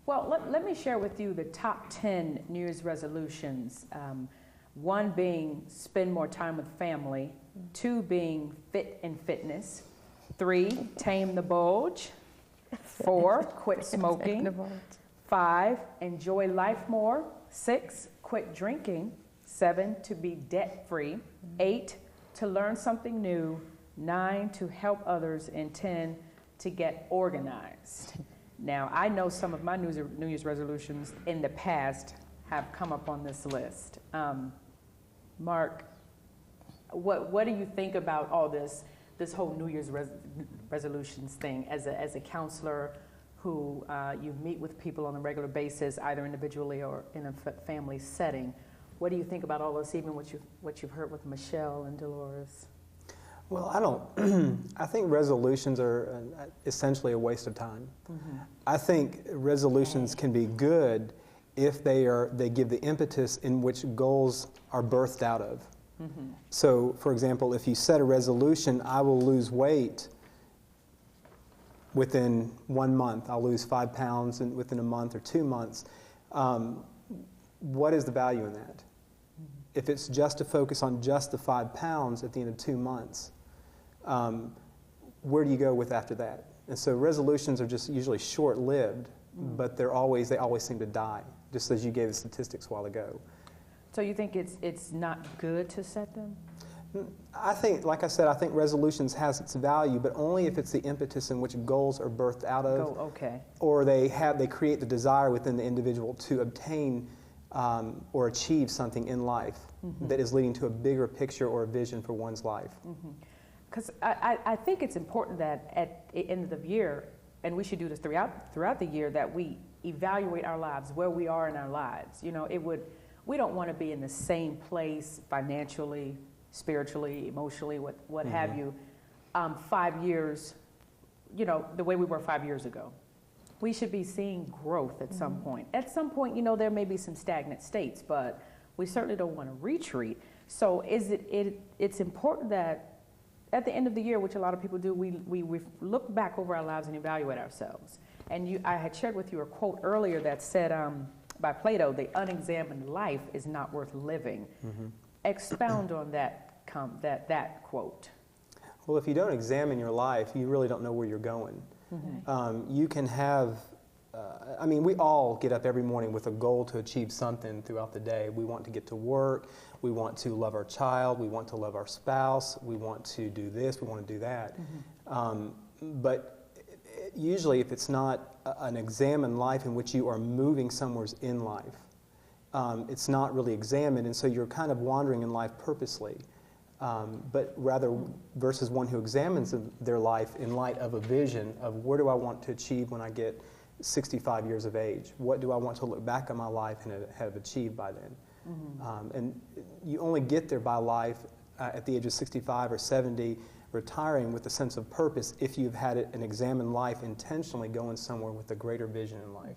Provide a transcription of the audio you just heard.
Well, let me share with you the top 10 New Year's resolutions. One being spend more time with family, 2 being fit in fitness, 3 tame the bulge, 4 quit smoking, 5 enjoy life more, 6 quit drinking, 7 to be debt free, 8 to learn something new, 9 to help others, and 10 to get organized. Now, I know some of my New Year's resolutions in the past have come up on this list. Mark, what do you think about all this whole New Year's resolutions thing as a counselor who you meet with people on a regular basis, either individually or in a family setting? What do you think about all this, even what you've heard with Michelle and Dolores? Well, I don't. I think resolutions are essentially a waste of time. Mm-hmm. I think resolutions can be good if they give the impetus in which goals are birthed out of. Mm-hmm. So, for example, if you set a resolution, I will lose weight within 1 month. I'll lose 5 pounds within a month or 2 months. What is the value in that? Mm-hmm. If it's just to focus on just the 5 pounds at the end of 2 months, where do you go with after that? And so resolutions are just usually short-lived, but they always seem to die, just as you gave the statistics a while ago. So you think it's not good to set them? I think, like I said, I think resolutions has its value, but only if it's the impetus in which goals are birthed out of, okay. Or they create the desire within the individual to obtain or achieve something in life that is leading to a bigger picture or a vision for one's life. Because I think it's important that at the end of the year, and we should do this throughout the year, that we evaluate our lives, where we are in our lives. You know, we don't want to be in the same place financially, spiritually, emotionally, what have you, 5 years, you know, the way we were 5 years ago. We should be seeing growth at some point. At some point, you know, there may be some stagnant states, but we certainly don't want to retreat. So it's important that at the end of the year, which a lot of people do, we look back over our lives and evaluate ourselves. And I had shared with you a quote earlier that said, by Plato, the unexamined life is not worth living. Expound on that quote. Well, if you don't examine your life, you really don't know where you're going. You can have, we all get up every morning with a goal to achieve something throughout the day. We want to get to work, we want to love our child, we want to love our spouse, we want to do this, we want to do that. But usually if it's not an examined life in which you are moving somewhere in life, it's not really examined, and so you're kind of wandering in life purposely. But rather versus one who examines their life in light of a vision of where do I want to achieve when I get 65 years of age? What do I want to look back on my life and have achieved by then? And you only get there by life at the age of 65 or 70, retiring with a sense of purpose if you've had an examined life intentionally going somewhere with a greater vision in life.